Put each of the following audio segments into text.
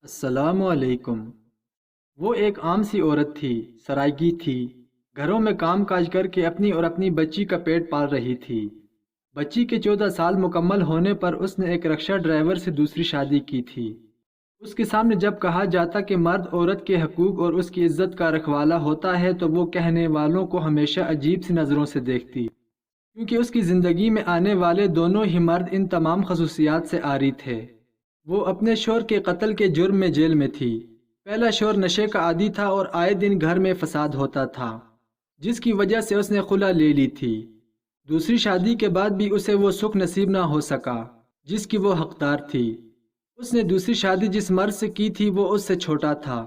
السلام علیکم۔ وہ ایک عام سی عورت تھی، سرائیکی تھی، گھروں میں کام کاج کر کے اپنی اور اپنی بچی کا پیٹ پال رہی تھی۔ بچی کے 14 سال مکمل ہونے پر اس نے ایک رکشہ ڈرائیور سے دوسری شادی کی تھی۔ اس کے سامنے جب کہا جاتا کہ مرد عورت کے حقوق اور اس کی عزت کا رکھوالا ہوتا ہے تو وہ کہنے والوں کو ہمیشہ عجیب سی نظروں سے دیکھتی، کیونکہ اس کی زندگی میں آنے والے دونوں ہی مرد ان تمام خصوصیات سے عاری تھے۔ وہ اپنے شوہر کے قتل کے جرم میں جیل میں تھی۔ پہلا شوہر نشے کا عادی تھا اور آئے دن گھر میں فساد ہوتا تھا، جس کی وجہ سے اس نے خلع لے لی تھی۔ دوسری شادی کے بعد بھی اسے وہ سکھ نصیب نہ ہو سکا جس کی وہ حقدار تھی۔ اس نے دوسری شادی جس مرد سے کی تھی وہ اس سے چھوٹا تھا۔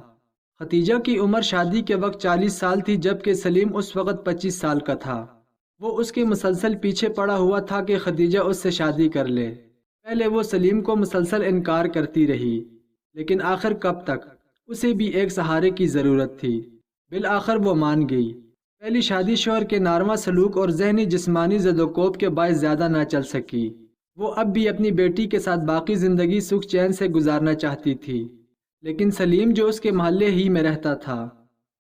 ختیجہ کی عمر شادی کے وقت 40 سال تھی، جبکہ سلیم اس وقت 25 سال کا تھا۔ وہ اس کے مسلسل پیچھے پڑا ہوا تھا کہ ختیجہ اس سے شادی کر لے۔ پہلے وہ سلیم کو مسلسل انکار کرتی رہی، لیکن آخر کب تک؟ اسے بھی ایک سہارے کی ضرورت تھی۔ بالآخر وہ مان گئی۔ پہلی شادی شوہر کے ناروا سلوک اور ذہنی جسمانی زد و کوب کے باعث زیادہ نہ چل سکی۔ وہ اب بھی اپنی بیٹی کے ساتھ باقی زندگی سکھ چین سے گزارنا چاہتی تھی، لیکن سلیم جو اس کے محلے ہی میں رہتا تھا،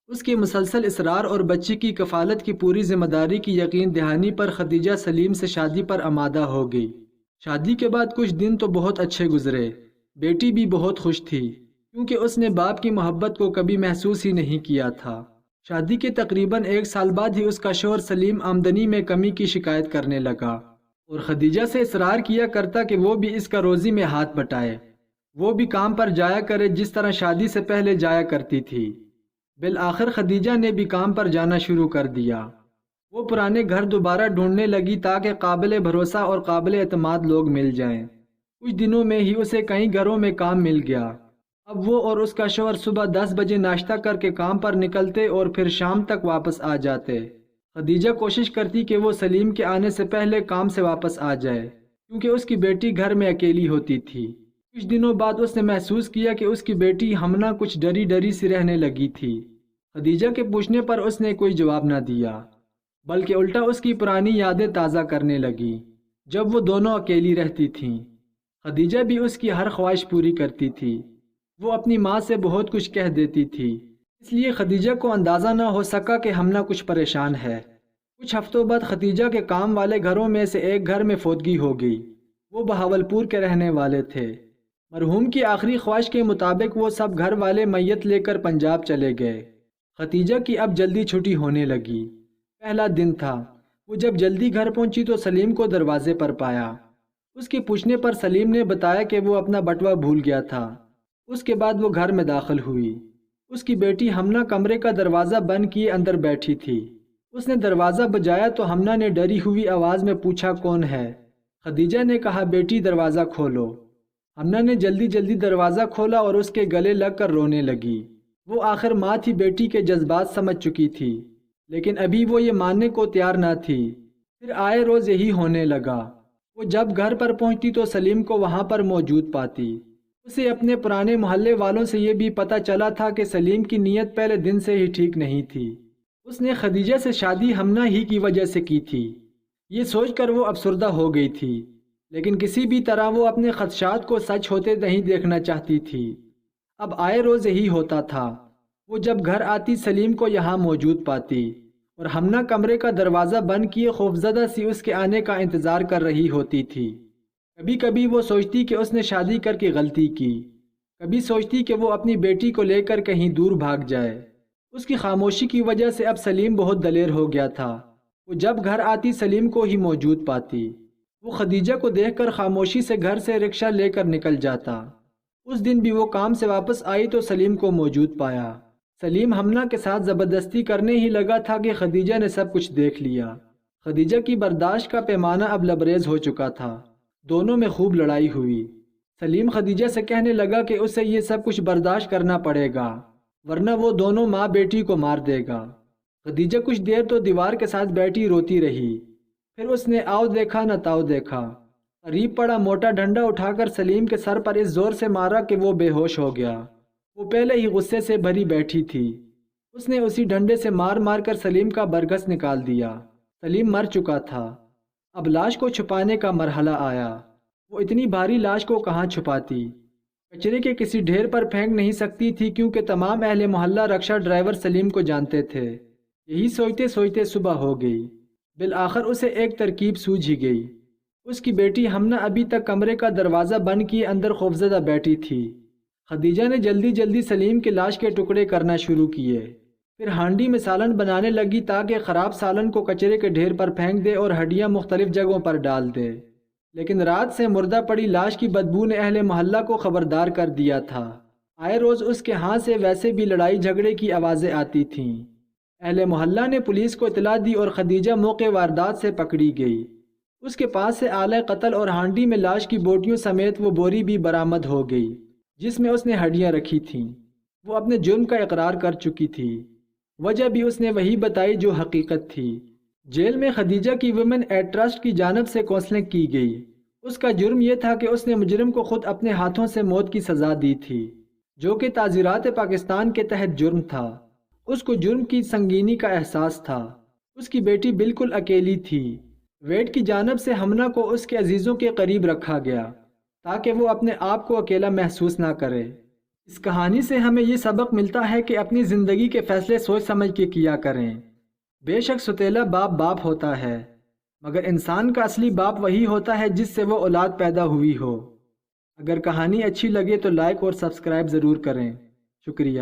اس کے مسلسل اصرار اور بچی کی کفالت کی پوری ذمہ داری کی یقین دہانی پر ختیجہ سلیم سے شادی پر آمادہ ہو گئی۔ شادی کے بعد کچھ دن تو بہت اچھے گزرے۔ بیٹی بھی بہت خوش تھی، کیونکہ اس نے باپ کی محبت کو کبھی محسوس ہی نہیں کیا تھا۔ شادی کے تقریباً 1 سال بعد ہی اس کا شوہر سلیم آمدنی میں کمی کی شکایت کرنے لگا اور خدیجہ سے اصرار کیا کرتا کہ وہ بھی اس کا روزی میں ہاتھ بٹائے، وہ بھی کام پر جایا کرے جس طرح شادی سے پہلے جایا کرتی تھی۔ بالآخر خدیجہ نے بھی کام پر جانا شروع کر دیا۔ وہ پرانے گھر دوبارہ ڈھونڈنے لگی تاکہ قابل بھروسہ اور قابل اعتماد لوگ مل جائیں۔ کچھ دنوں میں ہی اسے کئی گھروں میں کام مل گیا۔ اب وہ اور اس کا شوہر صبح 10 بجے ناشتہ کر کے کام پر نکلتے اور پھر شام تک واپس آ جاتے۔ خدیجہ کوشش کرتی کہ وہ سلیم کے آنے سے پہلے کام سے واپس آ جائے، کیونکہ اس کی بیٹی گھر میں اکیلی ہوتی تھی۔ کچھ دنوں بعد اس نے محسوس کیا کہ اس کی بیٹی ہمنا کچھ ڈری ڈری سی رہنے لگی تھی۔ خدیجہ کے پوچھنے پر اس نے کوئی جواب نہ دیا، بلکہ الٹا اس کی پرانی یادیں تازہ کرنے لگی جب وہ دونوں اکیلی رہتی تھیں۔ خدیجہ بھی اس کی ہر خواہش پوری کرتی تھی۔ وہ اپنی ماں سے بہت کچھ کہہ دیتی تھی، اس لیے خدیجہ کو اندازہ نہ ہو سکا کہ ہمنا کچھ پریشان ہے۔ کچھ ہفتوں بعد خدیجہ کے کام والے گھروں میں سے ایک گھر میں فوتگی ہو گئی۔ وہ بہاولپور کے رہنے والے تھے۔ مرحوم کی آخری خواہش کے مطابق وہ سب گھر والے میت لے کر پنجاب چلے گئے۔ خدیجہ کی اب جلدی چھٹی ہونے لگی۔ پہلا دن تھا۔ وہ جب جلدی گھر پہنچی تو سلیم کو دروازے پر پایا۔ اس کے پوچھنے پر سلیم نے بتایا کہ وہ اپنا بٹوا بھول گیا تھا۔ اس کے بعد وہ گھر میں داخل ہوئی۔ اس کی بیٹی ہمنا کمرے کا دروازہ بند کیے اندر بیٹھی تھی۔ اس نے دروازہ بجایا تو ہمنا نے ڈری ہوئی آواز میں پوچھا، کون ہے؟ خدیجہ نے کہا، بیٹی دروازہ کھولو۔ ہمنا نے جلدی جلدی دروازہ کھولا اور اس کے گلے لگ کر رونے لگی۔ وہ آخر ماں تھی، بیٹی کے جذبات سمجھ چکی تھی، لیکن ابھی وہ یہ ماننے کو تیار نہ تھی۔ پھر آئے روز یہی ہونے لگا۔ وہ جب گھر پر پہنچتی تو سلیم کو وہاں پر موجود پاتی۔ اسے اپنے پرانے محلے والوں سے یہ بھی پتہ چلا تھا کہ سلیم کی نیت پہلے دن سے ہی ٹھیک نہیں تھی۔ اس نے خدیجہ سے شادی ہمنا ہی کی وجہ سے کی تھی۔ یہ سوچ کر وہ افسردہ ہو گئی تھی، لیکن کسی بھی طرح وہ اپنے خدشات کو سچ ہوتے نہیں دیکھنا چاہتی تھی۔ اب آئے روز یہی ہوتا تھا۔ وہ جب گھر آتی سلیم کو یہاں موجود پاتی اور ہمنا کمرے کا دروازہ بند کیے خوفزدہ سی اس کے آنے کا انتظار کر رہی ہوتی تھی۔ کبھی کبھی وہ سوچتی کہ اس نے شادی کر کے غلطی کی، کبھی سوچتی کہ وہ اپنی بیٹی کو لے کر کہیں دور بھاگ جائے۔ اس کی خاموشی کی وجہ سے اب سلیم بہت دلیر ہو گیا تھا۔ وہ جب گھر آتی سلیم کو ہی موجود پاتی۔ وہ خدیجہ کو دیکھ کر خاموشی سے گھر سے رکشہ لے کر نکل جاتا۔ اس دن بھی وہ کام سے واپس آئی تو سلیم کو موجود پایا۔ سلیم ہمنا کے ساتھ زبردستی کرنے ہی لگا تھا کہ خدیجہ نے سب کچھ دیکھ لیا۔ خدیجہ کی برداشت کا پیمانہ اب لبریز ہو چکا تھا۔ دونوں میں خوب لڑائی ہوئی۔ سلیم خدیجہ سے کہنے لگا کہ اسے یہ سب کچھ برداشت کرنا پڑے گا، ورنہ وہ دونوں ماں بیٹی کو مار دے گا۔ خدیجہ کچھ دیر تو دیوار کے ساتھ بیٹھی روتی رہی۔ پھر اس نے آؤ دیکھا نہ تاؤ دیکھا۔ قریب پڑا موٹا ڈنڈا اٹھا کر سلیم کے سر پر اس زور سے مارا کہ وہ بے ہوش ہو گیا۔ وہ پہلے ہی غصے سے بھری بیٹھی تھی۔ اس نے اسی ڈنڈے سے مار مار کر سلیم کا برگس نکال دیا۔ سلیم مر چکا تھا۔ اب لاش کو چھپانے کا مرحلہ آیا۔ وہ اتنی بھاری لاش کو کہاں چھپاتی؟ کچرے کے کسی ڈھیر پر پھینک نہیں سکتی تھی کیونکہ تمام اہل محلہ رکشا ڈرائیور سلیم کو جانتے تھے۔ یہی سوچتے سوچتے صبح ہو گئی۔ بالآخر اسے ایک ترکیب سوجھ ہی گئی۔ اس کی بیٹی ہمنا ابھی تک کمرے کا دروازہ بند کیے اندر خوفزدہ بیٹھی تھی۔ خدیجہ نے جلدی جلدی سلیم کی لاش کے ٹکڑے کرنا شروع کیے، پھر ہانڈی میں سالن بنانے لگی تاکہ خراب سالن کو کچرے کے ڈھیر پر پھینک دے اور ہڈیاں مختلف جگہوں پر ڈال دے۔ لیکن رات سے مردہ پڑی لاش کی بدبو نے اہل محلہ کو خبردار کر دیا تھا۔ آئے روز اس کے ہاں سے ویسے بھی لڑائی جھگڑے کی آوازیں آتی تھیں۔ اہل محلہ نے پولیس کو اطلاع دی اور خدیجہ موقع واردات سے پکڑی گئی۔ اس کے پاس سے آلہ قتل اور ہانڈی میں لاش کی بوٹیوں سمیت وہ بوری بھی برآمد ہو گئی جس میں اس نے ہڈیاں رکھی تھیں۔ وہ اپنے جرم کا اقرار کر چکی تھی۔ وجہ بھی اس نے وہی بتائی جو حقیقت تھی۔ جیل میں خدیجہ کی ویمن ایڈ ٹرسٹ کی جانب سے کونسلنگ کی گئی۔ اس کا جرم یہ تھا کہ اس نے مجرم کو خود اپنے ہاتھوں سے موت کی سزا دی تھی، جو کہ تعزیرات پاکستان کے تحت جرم تھا۔ اس کو جرم کی سنگینی کا احساس تھا۔ اس کی بیٹی بالکل اکیلی تھی۔ ویڈ کی جانب سے ہمنا کو اس کے عزیزوں کے قریب رکھا گیا تاکہ وہ اپنے آپ کو اکیلا محسوس نہ کرے۔ اس کہانی سے ہمیں یہ سبق ملتا ہے کہ اپنی زندگی کے فیصلے سوچ سمجھ کے کیا کریں۔ بے شک ستیلا باپ باپ ہوتا ہے، مگر انسان کا اصلی باپ وہی ہوتا ہے جس سے وہ اولاد پیدا ہوئی ہو۔ اگر کہانی اچھی لگے تو لائک اور سبسکرائب ضرور کریں۔ شکریہ۔